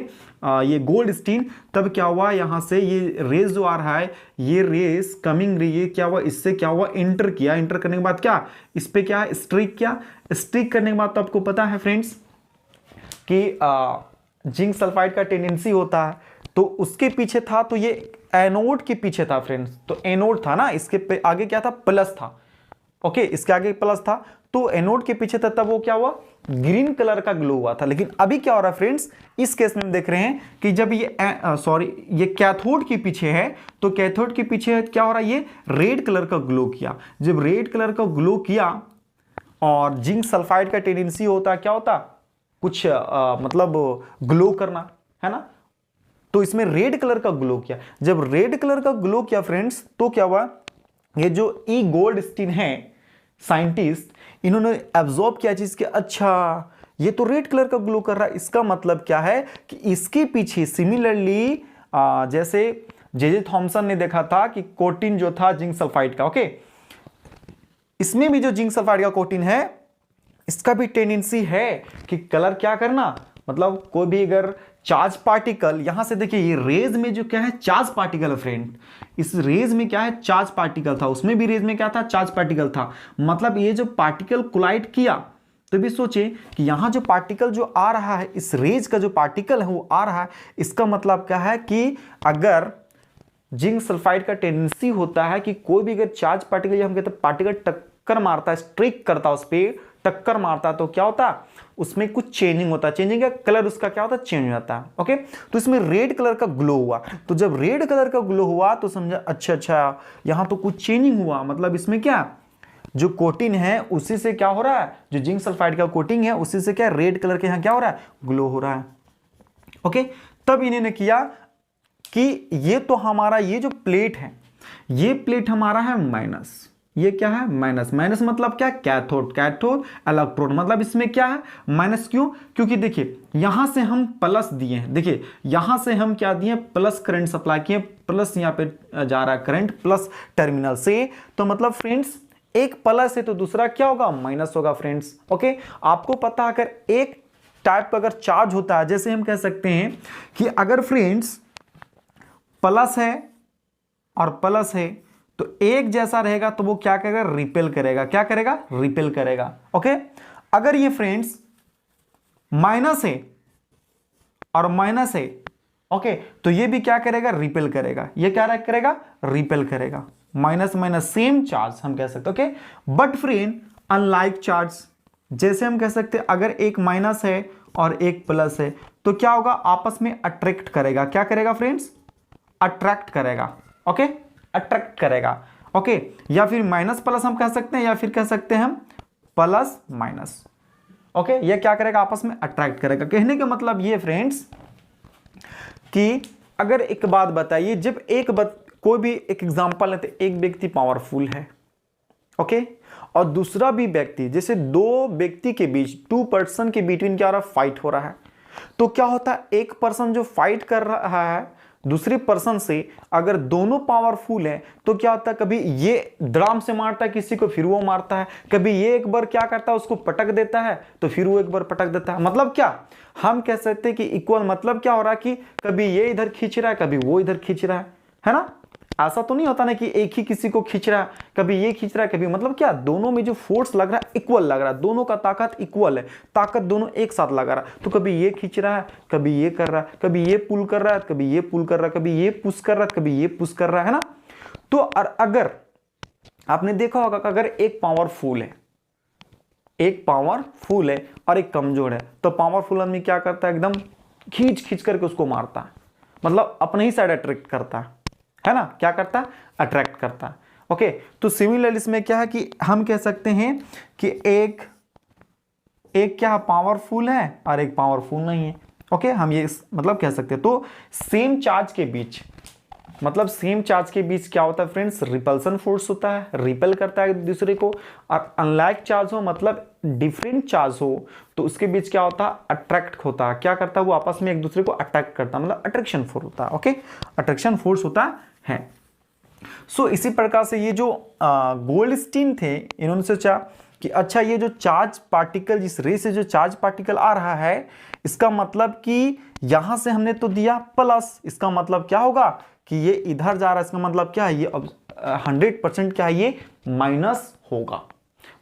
ये गोल्डस्टीन, तब क्या हुआ, यहां से ये रेज जो आ रहा है, ये रेज कमिंग रे, ये क्या हुआ, इससे क्या हुआ, एंटर किया, एंटर करने के बाद क्या, इस पे क्या स्ट्रिक किया, स्ट्रिक करने के बाद तो आपको पता है फ्रेंड्स कि जिंक सल्फाइड का टेंडेंसी होता है, तो उसके पीछे था, तो ये एनोड के पीछे था फ्रेंड्स, तो एनोड था ना, इसके आगे क्या था, प्लस था, ओके, इसके आगे प्लस था, तो एनोड के पीछे था, तब वो क्या हुआ, ग्रीन कलर का ग्लो हुआ था। लेकिन अभी क्या हो रहा है फ्रेंड्स, इस केस में हम देख रहे हैं कि जब ये कैथोड के पीछे है, तो कैथोड के पीछे क्या हो रहा है, ये रेड कलर का ग्लो किया। जब रेड कलर का ग्लो किया, और जिंक सल्फाइड का टेंडेंसी होता, क्या होता, कुछ मतलब ग्लो करना, है ना, तो इसमें रेड कलर का ग्लो किया। जब रेड कलर का ग्लो किया फ्रेंड्स, तो क्या हुआ, ये जो ई गोल्डस्टीन है साइंटिस्ट, इन्होंने एब्जॉर्ब किया चीज कि अच्छा ये तो रेड कलर का ग्लो कर रहा है, इसका मतलब क्या है कि इसके पीछे सिमिलरली जैसे जे थॉमसन ने देखा था कि कोटिन जो था जिंक सल्फाइड का, ओके, इसमें भी जो जिंक सल्फाइड का कोटिन है, इसका भी टेंडेंसी है कि कलर क्या करना, मतलब कोई भी अगर चार्ज पार्टिकल, यहां से देखिए ये रेज में जो क्या है, चार्ज पार्टिकल है फ्रेंड, इस रेज में क्या है, चार्ज पार्टिकल था, उसमें भी रेज में क्या था, चार्ज पार्टिकल था। मतलब ये जो पार्टिकल कोलाइड किया, तो भी सोचे कि यहां जो पार्टिकल जो आ रहा है, इस रेज का जो पार्टिकल है वो आ रहा है, इसका मतलब क्या है कि अगर जिंक सल्फाइड का टेंडेंसी होता है कि कोई भी अगर चार्ज पार्टिकल, हम कहते हैं पार्टिकल टक्कर मारता है, स्ट्रिक करता है, उस पर टक्कर मारता है, तो क्या होता है, उसमें कुछ चेंजिंग होता है, चेंजिंग का कलर उसका क्या होता है, चेंज हो जाता है, ओके। तो इसमें रेड कलर का ग्लो हुआ, तो जब रेड कलर का ग्लो हुआ तो समझा अच्छा यहां तो कुछ चेंजिंग हुआ, मतलब इसमें क्या, जो कोटिन है उसी से क्या हो रहा है, जो जिंक सल्फाइड का कोटिंग है उसी से क्या, रेड कलर के यहां क्या हो रहा है, ग्लो हो रहा है, ओके। तब इन्होंने किया कि ये तो हमारा ये जो प्लेट है, ये प्लेट हमारा है माइनस, ये क्या है, माइनस, माइनस मतलब क्या, कैथोड, कैथोड इलेक्ट्रोड, मतलब इसमें क्या है, माइनस। क्यों, क्योंकि देखिए यहां से हम प्लस दिए हैं, देखिए यहां से हम क्या दिए, प्लस करंट सप्लाई किए, प्लस यहां पे जा रहा है करंट प्लस टर्मिनल से, तो मतलब फ्रेंड्स एक प्लस है तो दूसरा क्या होगा, माइनस होगा फ्रेंड्स, ओके। आपको पता अगर एक टाइप का अगर चार्ज होता है, जैसे हम कह सकते हैं कि अगर फ्रेंड्स प्लस है और प्लस है, तो एक जैसा रहेगा तो वो क्या करेगा, रिपेल करेगा। क्या करेगा, रिपेल करेगा। ओके, अगर ये फ्रेंड्स माइनस है और माइनस है, ओके, तो ये भी क्या करेगा, रिपेल करेगा। ये क्या करेगा, रिपेल करेगा। माइनस माइनस सेम चार्ज हम कह सकते, okay. But friend unlike charge, जैसे हम कह सकते हैं अगर एक माइनस है और एक प्लस है तो क्या होगा, आपस में अट्रैक्ट करेगा। क्या करेगा फ्रेंड्स, अट्रैक्ट करेगा। ओके, अट्रैक्ट करेगा। ओके, या फिर माइनस प्लस हम कह सकते हैं, या फिर कह सकते हैं हम प्लस माइनस। ओके, ये क्या करेगा, आपस में अट्रैक्ट करेगा। कहने का मतलब ये फ्रेंड्स कि अगर एक बात बताइए, जब कोई भी एक एग्जांपल लेते, एक व्यक्ति पावरफुल है, ओके, और दूसरा भी व्यक्ति, जैसे दो व्यक्ति के बीच, 2 पर्सन के बिटवीन क्या हो रहा है, फाइट हो रहा है, तो क्या होता है, एक पर्सन जो फाइट कर रहा है दूसरे पर्सन से, अगर दोनों पावरफुल है तो क्या होता है, कभी ये ड्राम से मारता है किसी को, फिर वो मारता है, कभी ये एक बार क्या करता है, उसको पटक देता है, तो फिर वो एक बार पटक देता है। मतलब क्या, हम कह सकते हैं कि इक्वल, मतलब क्या हो रहा है कि कभी ये इधर खींच रहा है, कभी वो इधर खींच रहा है ना। ऐसा तो नहीं होता ना कि एक ही किसी को खींच रहा है, कभी ये खींच रहा है, कभी, मतलब क्या, दोनों में जो फोर्स लग रहा है इक्वल लग रहा है, दोनों का ताकत इक्वल है, ताकत दोनों एक साथ लगा रहा है। तो कभी ये खींच रहा है, कभी ये कर रहा है, कभी ये पुल कर रहा है, कभी ये पुल कर रहा है, कभी ये पुश कर रहा है, कभी ये पुश कर रहा है ना। तो अगर आपने देखा होगा कि अगर एक पावरफुल है और एक कमजोर है, तो पावरफुल आदमी क्या करता है, एकदम खींच खींच करके उसको मारता है, मतलब अपने ही साइड अट्रैक्ट करता है ना। क्या करता है, अट्रैक्ट करता है। ओके, तो सिमिलरली इसमें क्या है कि हम कह सकते हैं कि एक क्या पावरफुल है और एक पावरफुल नहीं है। ओके, हम ये मतलब कह सकते हैं। तो सेम चार्ज के बीच, मतलब सेम चार्ज के बीच क्या होता है फ्रेंड्स, रिपल्सन फोर्स होता है, रिपेल करता है एक दूसरे को। और अनलाइक चार्ज हो, मतलब डिफरेंट चार्ज हो, तो उसके बीच क्या होता है, अट्रैक्ट होता है। क्या करता है, वो आपस में एक दूसरे को अट्रैक्ट करता है, मतलब अट्रैक्शन फोर्स होता है। ओके, अट्रैक्शन फोर्स होता है। सो इसी प्रकार से ये जो गोल्डस्टीन थे, इन्होंने सोचा कि अच्छा, ये जो चार्ज पार्टिकल, जिस रे से जो चार्ज पार्टिकल आ रहा है, इसका मतलब कि यहां से हमने तो दिया प्लस, इसका मतलब क्या होगा कि ये इधर जा रहा है, इसका मतलब क्या है, ये 100% क्या है, ये माइनस होगा।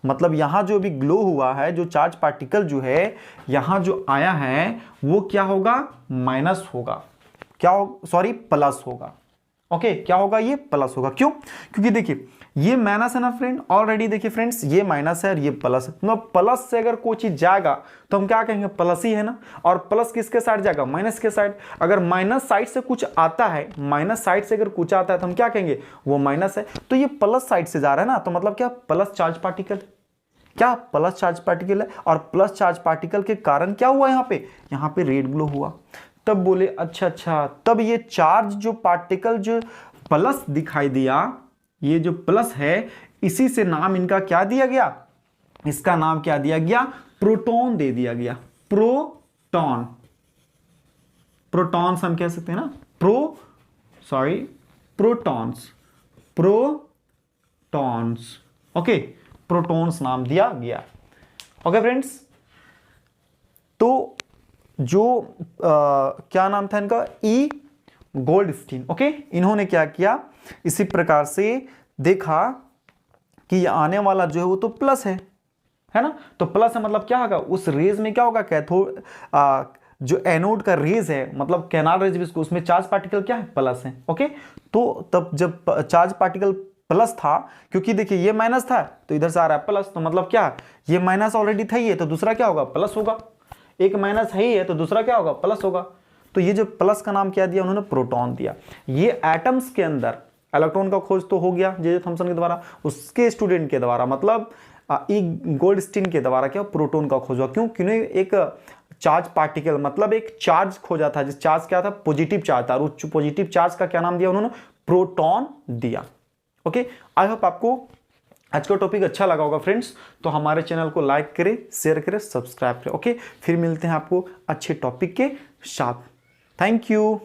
मतलब यहां जो भी ग्लो हुआ है, जो चार्ज पार्टिकल जो है यहां जो आया है, वो क्या होगा, माइनस होगा। क्या हो, सॉरी, प्लस होगा। ओके, क्या होगा, ये प्लस होगा। क्यों, क्योंकि देखिए ये माइनस है ना फ्रेंड, ऑलरेडी देखिए फ्रेंड्स, ये माइनस है और ये प्लस है। तो प्लस से अगर कोई चीज जाएगा तो हम क्या कहेंगे, प्लस ही है ना। और प्लस किसके साइड जाएगा, माइनस के साइड। अगर माइनस साइड से कुछ आता है, माइनस साइड से अगर कुछ आता है तो हम क्या कहेंगे, वो माइनस है। तो ये प्लस साइड से जा रहा है ना, तो मतलब क्या, प्लस चार्ज पार्टिकल, क्या प्लस चार्ज पार्टिकल है। और प्लस चार्ज पार्टिकल के कारण क्या हुआ, यहाँ पे रेड ग्लो हुआ। तब बोले अच्छा, तब ये चार्ज जो पार्टिकल जो प्लस दिखाई दिया, ये जो प्लस है, इसी से नाम इनका क्या दिया गया, इसका नाम क्या दिया गया, प्रोटॉन दे दिया गया। प्रोटॉन, प्रोटॉन्स हम कह सकते हैं ना, प्रोटॉन्स। ओके, प्रोटॉन्स नाम दिया गया। ओके फ्रेंड्स, तो जो क्या नाम था इनका, ई गोल्डस्टीन। ओके, इन्होंने क्या किया, इसी प्रकार से देखा कि ये आने वाला जो है वो तो प्लस है ना। तो प्लस है मतलब क्या होगा, उस रेज में क्या होगा, कैथोड, जो एनोड का रेज है, मतलब कैनाल रेज भी, उसमें चार्ज पार्टिकल क्या है, प्लस है। ओके, तो तब जब चार्ज पार्टिकल प्लस था, क्योंकि देखिए ये माइनस था तो इधर से आ रहा है प्लस, तो मतलब क्या, ये माइनस ऑलरेडी था, ये तो दूसरा क्या होगा, प्लस होगा। एक माइनस है ही है तो दूसरा क्या होगा, प्लस होगा। तो ये जो प्लस का नाम क्या दिया उन्होंने, प्रोटॉन दिया। ये एटम्स के अंदर इलेक्ट्रॉन का खोज तो हो गया जे थॉमसन के द्वारा, उसके स्टूडेंट के द्वारा, मतलब ई गोल्डस्टीन के द्वारा क्या, प्रोटॉन का खोज हुआ। क्यों, क्योंकि एक चार्ज पार्टिकल, मतलब एक चार्ज खोजा था, जिस चार्ज क्या था, पॉजिटिव चार्ज था, और उस पॉजिटिव चार्ज का क्या नाम दिया उन्होंने, प्रोटॉन दिया। ओके, आई होप आपको आज का टॉपिक अच्छा लगा होगा फ्रेंड्स। तो हमारे चैनल को लाइक करें, शेयर करें, सब्सक्राइब करें। ओके, फिर मिलते हैं आपको अच्छे टॉपिक के साथ। Thank you.